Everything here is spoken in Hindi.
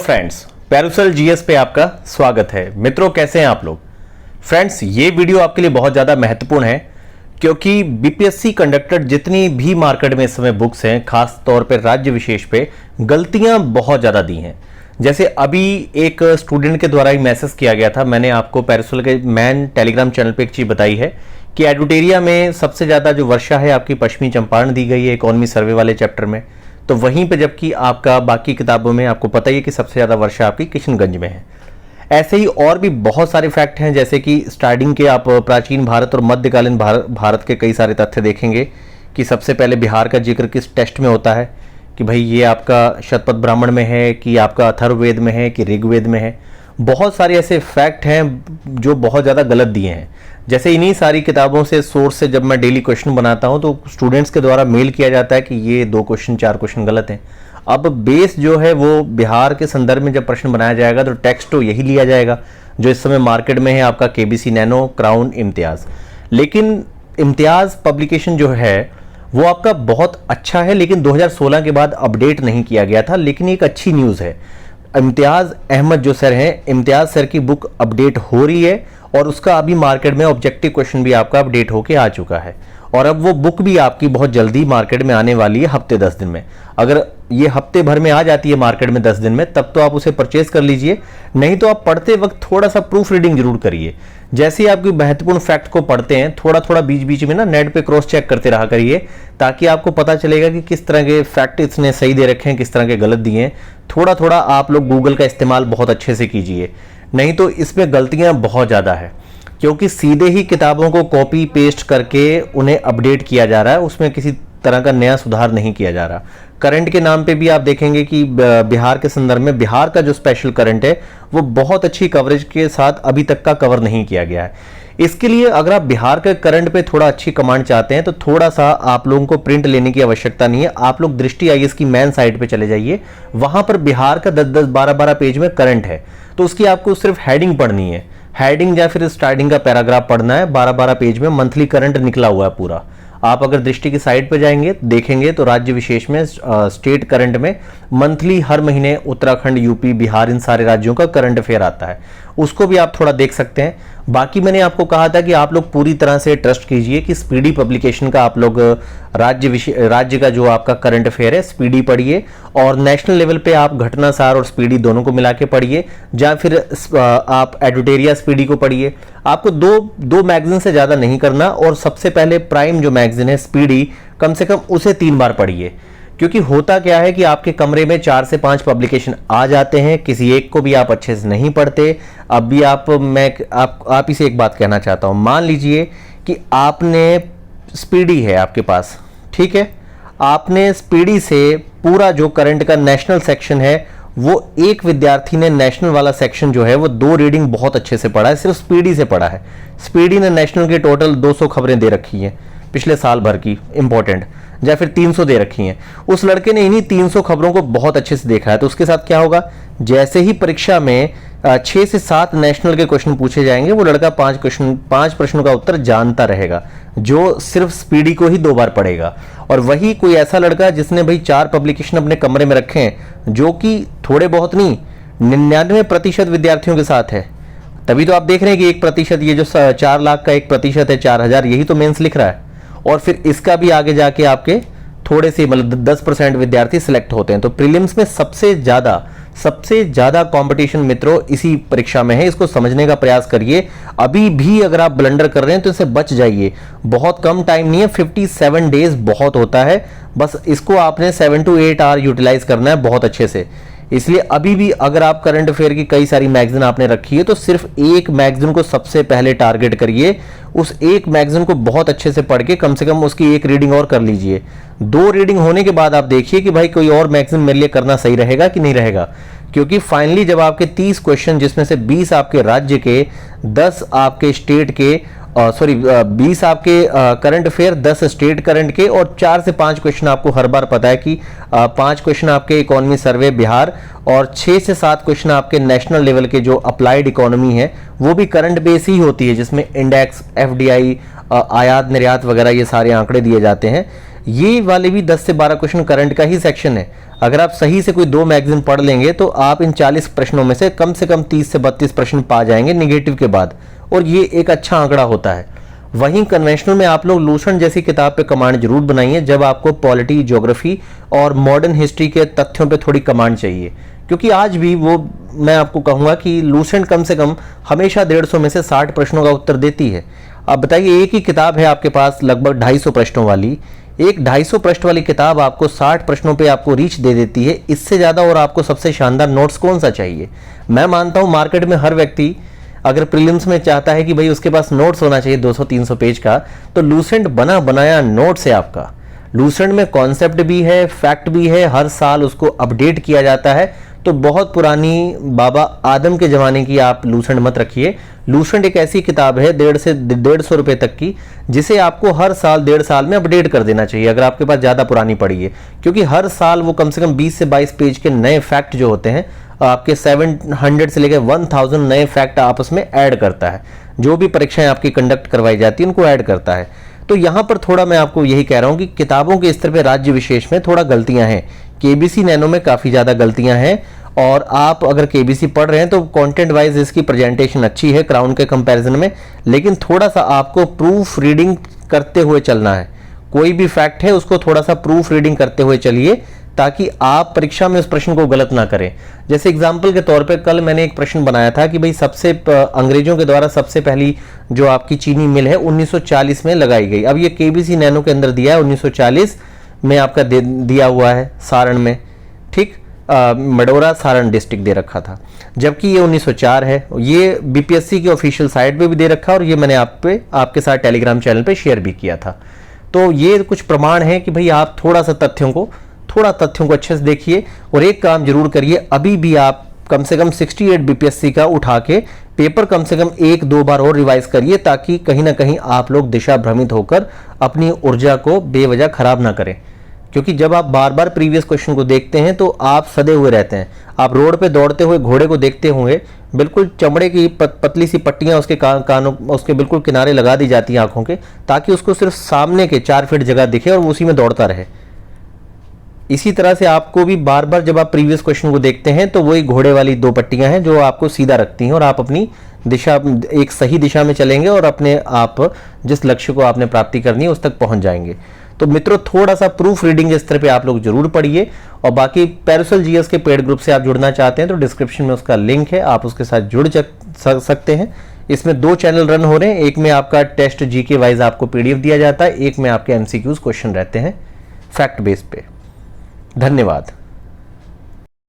फ्रेंड्स, पैरुसल जीएस पे आपका स्वागत है। मित्रों, कैसे हैं आप लोग? फ्रेंड्स, ये वीडियो आपके लिए बहुत ज़्यादा महत्वपूर्ण है क्योंकि बीपीएससी कंडक्टेड जितनी भी मार्केट में इस समय बुक्स हैं, खास तौर पे राज्य विशेष पे गलतियां बहुत ज़्यादा दी हैं। जैसे अभी एक स्टूडेंट के द्वारा ही मैसेज किया गया था, मैंने आपको पैरुसल के मैन टेलीग्राम चैनल पे एक चीज़ बताई है कि एडुटेरिया में सबसे ज़्यादा जो वर्षा है आपकी पश्चिमी चंपारण दी गई है इकोनॉमी सर्वे वाले चैप्टर में, तो वहीं पे जबकि आपका बाकी किताबों में आपको पता ही है कि सबसे ज़्यादा वर्षा आपकी किशनगंज में है। ऐसे ही और भी बहुत सारे फैक्ट हैं, जैसे कि स्टार्टिंग के आप प्राचीन भारत और मध्यकालीन भारत के कई सारे तथ्य देखेंगे कि सबसे पहले बिहार का जिक्र किस टेस्ट में होता है कि भाई ये आपका शतपथ ब्राह्मण में है कि आपका अथर्ववेद में है कि ऋग्वेद में है। बहुत सारे ऐसे फैक्ट हैं जो बहुत ज़्यादा गलत दिए हैं। जैसे इन्हीं सारी किताबों से सोर्स से जब मैं डेली क्वेश्चन बनाता हूं तो स्टूडेंट्स के द्वारा मेल किया जाता है कि ये 2 क्वेश्चन 4 क्वेश्चन गलत हैं। अब बेस जो है वो बिहार के संदर्भ में जब प्रश्न बनाया जाएगा तो टेक्स्ट तो यही लिया जाएगा जो इस समय मार्केट में है आपका केबीसी नैनो, क्राउन, इम्तियाज़। लेकिन इम्तियाज़ पब्लिकेशन जो है वो आपका बहुत अच्छा है, लेकिन 2016 के बाद अपडेट नहीं किया गया था। लेकिन एक अच्छी न्यूज़ है, इम्तियाज़ अहमद जो सर हैं, इम्तियाज़ सर की बुक अपडेट हो रही है और उसका अभी मार्केट में ऑब्जेक्टिव क्वेश्चन भी आपका अपडेट होके आ चुका है और अब वो बुक भी आपकी बहुत जल्दी मार्केट में आने वाली है, हफ्ते 10 दिन में। अगर ये हफ्ते भर में आ जाती है मार्केट में 10 दिन में, तब तो आप उसे परचेज कर लीजिए, नहीं तो आप पढ़ते वक्त थोड़ा सा प्रूफ रीडिंग जरूर करिए। जैसे ही आपकी महत्वपूर्ण फैक्ट को पढ़ते हैं थोड़ा थोड़ा बीच बीच में ना नेट पे क्रॉस चेक करते रहा करिए, ताकि आपको पता चलेगा कि किस तरह के फैक्ट इसने सही दे रखे हैं, किस तरह के गलत दिए हैं। थोड़ा थोड़ा आप लोग गूगल का इस्तेमाल बहुत अच्छे से कीजिए, नहीं तो इसमें गलतियां बहुत ज़्यादा है क्योंकि सीधे ही किताबों को कॉपी पेस्ट करके उन्हें अपडेट किया जा रहा है, उसमें किसी तरह का नया सुधार नहीं किया जा रहा। करंट के नाम पे भी आप देखेंगे कि बिहार के संदर्भ में बिहार का जो स्पेशल करंट है वो बहुत अच्छी कवरेज के साथ अभी तक का कवर नहीं किया गया है। इसके लिए अगर आप बिहार के करंट पे थोड़ा अच्छी कमांड चाहते हैं तो थोड़ा सा आप लोगों को प्रिंट लेने की आवश्यकता नहीं है। आप लोग दृष्टि आईएएस की मैन साइट पे चले जाइए, वहां पर बिहार का 10-10, 12-12 पेज में करंट है, तो उसकी आपको सिर्फ हेडिंग पढ़नी है, हेडिंग या फिर स्टार्टिंग का पैराग्राफ पढ़ना है। 12-12 पेज में मंथली करंट निकला हुआ है पूरा। आप अगर दृष्टि की साइट पर जाएंगे देखेंगे तो राज्य विशेष में स्टेट करंट में मंथली हर महीने उत्तराखंड, यूपी, बिहार, इन सारे राज्यों का करंट अफेयर आता है, उसको भी आप थोड़ा देख सकते हैं। बाकी मैंने आपको कहा था कि आप लोग पूरी तरह से ट्रस्ट कीजिए कि स्पीडी पब्लिकेशन का आप लोग राज्य का जो आपका करंट अफेयर है स्पीडी पढ़िए, और नेशनल लेवल पे आप घटनासार और स्पीडी दोनों को मिला के पढ़िए, या फिर आप एडुटेरिया स्पीडी को पढ़िए। आपको दो मैगजीन से ज़्यादा नहीं करना, और सबसे पहले प्राइम जो मैगजीन है स्पीडी, कम से कम उसे 3 बार पढ़िए। क्योंकि होता क्या है कि आपके कमरे में 4 से 5 पब्लिकेशन आ जाते हैं, किसी एक को भी आप अच्छे से नहीं पढ़ते। अब भी आप इसे एक बात कहना चाहता हूं, मान लीजिए कि आपने स्पीडी है आपके पास, ठीक है, आपने स्पीडी से पूरा जो करंट का नेशनल सेक्शन है वो एक विद्यार्थी ने नेशनल वाला सेक्शन जो है वो 2 रीडिंग बहुत अच्छे से पढ़ा है, सिर्फ स्पीडी से पढ़ा है। स्पीडी ने नेशनल के टोटल 200 खबरें दे रखी हैं पिछले साल भर की इंपॉर्टेंट, या फिर 300 दे रखी हैं। उस लड़के ने इन्हीं 300 खबरों को बहुत अच्छे से देखा है, तो उसके साथ क्या होगा, जैसे ही परीक्षा में 6 से 7 नेशनल के क्वेश्चन पूछे जाएंगे वो लड़का 5 प्रश्नों का उत्तर जानता रहेगा, जो सिर्फ स्पीडी को ही 2 बार पढ़ेगा। और वही कोई ऐसा लड़का जिसने भाई 4 पब्लिकेशन अपने कमरे में रखे हैं, जो कि थोड़े बहुत नहीं 99% विद्यार्थियों के साथ है, तभी तो आप देख रहे हैं कि 1%, ये जो 4 लाख का 1% है 4000, यही तो मेंस लिख रहा है। और फिर इसका भी आगे जाके आपके थोड़े से मतलब 10% विद्यार्थी सिलेक्ट होते हैं। तो प्रीलिम्स में सबसे ज्यादा कंपटीशन मित्रों इसी परीक्षा में है, इसको समझने का प्रयास करिए। अभी भी अगर आप ब्लंडर कर रहे हैं तो इससे बच जाइए, बहुत कम टाइम नहीं है, 57 डेज बहुत होता है, बस इसको आपने 7 to 8 आवर यूटिलाइज करना है बहुत अच्छे से। इसलिए अभी भी अगर आप करंट अफेयर की कई सारी मैगजीन आपने रखी है तो सिर्फ एक मैगजीन को सबसे पहले टारगेट करिए, उस एक मैगजीन को बहुत अच्छे से पढ़ के कम से कम उसकी 1 रीडिंग और कर लीजिए। 2 रीडिंग होने के बाद आप देखिए कि भाई कोई और मैगजीन मेरे लिए करना सही रहेगा कि नहीं रहेगा, क्योंकि फाइनली जब आपके 30 क्वेश्चन जिसमें से 20 आपके राज्य के, 10 आपके स्टेट के, 20 आपके करंट अफेयर, 10 स्टेट करंट के, और 4 से 5 क्वेश्चन आपको हर बार पता है कि 5 क्वेश्चन आपके इकोनॉमी सर्वे बिहार, और 6 से 7 क्वेश्चन आपके नेशनल लेवल के जो अप्लाइड इकोनॉमी है वो भी करंट बेस ही होती है, जिसमें इंडेक्स, एफडीआई, आयात निर्यात वगैरह ये सारे आंकड़े दिए जाते हैं। ये वाले भी 10 से 12 क्वेश्चन करंट का ही सेक्शन है। अगर आप सही से कोई 2 मैगजीन पढ़ लेंगे तो आप इन 40 प्रश्नों में से कम 30 से 32 प्रश्न पा जाएंगे निगेटिव के बाद, और ये एक अच्छा आंकड़ा होता है। वहीं कन्वेंशनल में आप लोग लूसेंट जैसी किताब पे कमांड जरूर बनाइए जब आपको पॉलिटी, ज्योग्राफी और मॉडर्न हिस्ट्री के तथ्यों पे थोड़ी कमांड चाहिए, क्योंकि आज भी वो मैं आपको कहूँगा कि लूसेंट कम से कम हमेशा 150 में से 60 प्रश्नों का उत्तर देती है। अब बताइए, एक ही किताब है आपके पास लगभग 250 प्रश्नों वाली, एक 250 पृष्ठ वाली किताब आपको 60 प्रश्नों पे आपको रीच दे देती है। इससे ज़्यादा और आपको सबसे शानदार नोट्स कौन सा चाहिए? मैं मानता हूँ मार्केट में हर व्यक्ति अगर प्रीलिम्स में चाहता है कि भाई उसके पास नोट्स होना चाहिए 200-300 पेज का, तो लूसेंट बना बनाया नोट्स है आपका। लूसेंट में कॉन्सेप्ट भी है, फैक्ट भी है, हर साल उसको अपडेट किया जाता है। तो बहुत पुरानी बाबा आदम के ज़माने की आप लूसेंट मत रखिए। लूसेंट एक ऐसी किताब है 150 से 150 रुपये तक की, जिसे आपको हर साल 1.5 साल में अपडेट कर देना चाहिए अगर आपके पास ज़्यादा पुरानी पड़ी है, क्योंकि हर साल वो कम से कम 20 से 22 पेज के नए फैक्ट जो होते हैं आपके 700 से लेकर 1000 नए फैक्ट आपस में ऐड करता है। जो भी परीक्षाएं आपकी कंडक्ट करवाई जाती है उनको ऐड करता है। तो यहाँ पर थोड़ा मैं आपको यही कह रहा हूँ कि किताबों के स्तर पे राज्य विशेष में थोड़ा गलतियाँ हैं। केबीसी नैनो में काफ़ी ज़्यादा गलतियाँ हैं, और आप अगर केबीसी पढ़ रहे हैं तो कंटेंट वाइज इसकी प्रेजेंटेशन अच्छी है क्राउन के कंपैरिजन में, लेकिन थोड़ा सा आपको प्रूफ रीडिंग करते हुए चलना है। कोई भी फैक्ट है उसको थोड़ा सा प्रूफ रीडिंग करते हुए चलिए, ताकि आप परीक्षा में उस प्रश्न को गलत ना करें। जैसे एग्जाम्पल के तौर पे कल मैंने एक प्रश्न बनाया था कि भाई अंग्रेजों के द्वारा सबसे पहली जो आपकी चीनी मिल है 1940 में लगाई गई। अब ये केबीसी नैनो के अंदर दिया है 1940 में आपका दिया हुआ है सारण में, ठीक, मडोरा सारण डिस्ट्रिक्ट दे रखा था, जबकि ये 1904 है। ये बीपीएससी की ऑफिशियल साइट पे भी दे रखा है, और ये मैंने आपके साथ टेलीग्राम चैनल पे शेयर भी किया था। तो ये कुछ प्रमाण है कि भाई आप थोड़ा तथ्यों को अच्छे से देखिए, और एक काम जरूर करिए, अभी भी आप कम से कम 68 बीपीएससी का उठा के पेपर कम से कम 1-2 बार और रिवाइज करिए, ताकि कहीं ना कहीं आप लोग दिशा भ्रमित होकर अपनी ऊर्जा को बेवजह खराब ना करें। क्योंकि जब आप बार बार प्रीवियस क्वेश्चन को देखते हैं तो आप सदे हुए रहते हैं। आप रोड पे दौड़ते हुए घोड़े को देखते हुए बिल्कुल चमड़े की पतली सी पट्टियां उसके कानों उसके बिल्कुल किनारे लगा दी जाती हैं आंखों के, ताकि उसको सिर्फ सामने के 4 फीट जगह दिखे और वो उसी में दौड़ता रहे। इसी तरह से आपको भी बार बार जब आप प्रीवियस क्वेश्चन को देखते हैं तो वही घोड़े वाली 2 पट्टियां हैं जो आपको सीधा रखती हैं, और आप अपनी दिशा एक सही दिशा में चलेंगे और अपने आप जिस लक्ष्य को आपने प्राप्ति करनी है उस तक पहुंच जाएंगे। तो मित्रों, थोड़ा सा प्रूफ रीडिंग के स्तर पे आप लोग जरूर पढ़िए, और बाकी पैरासोल जीएस के पेड ग्रुप से आप जुड़ना चाहते हैं तो डिस्क्रिप्शन में उसका लिंक है, आप उसके साथ जुड़ सकते हैं। इसमें 2 चैनल रन हो रहे हैं, एक में आपका टेस्ट जीके वाइज आपको पीडीएफ दिया जाता है, एक में आपके एमसीक्यूज क्वेश्चन रहते हैं फैक्ट बेस पे। धन्यवाद।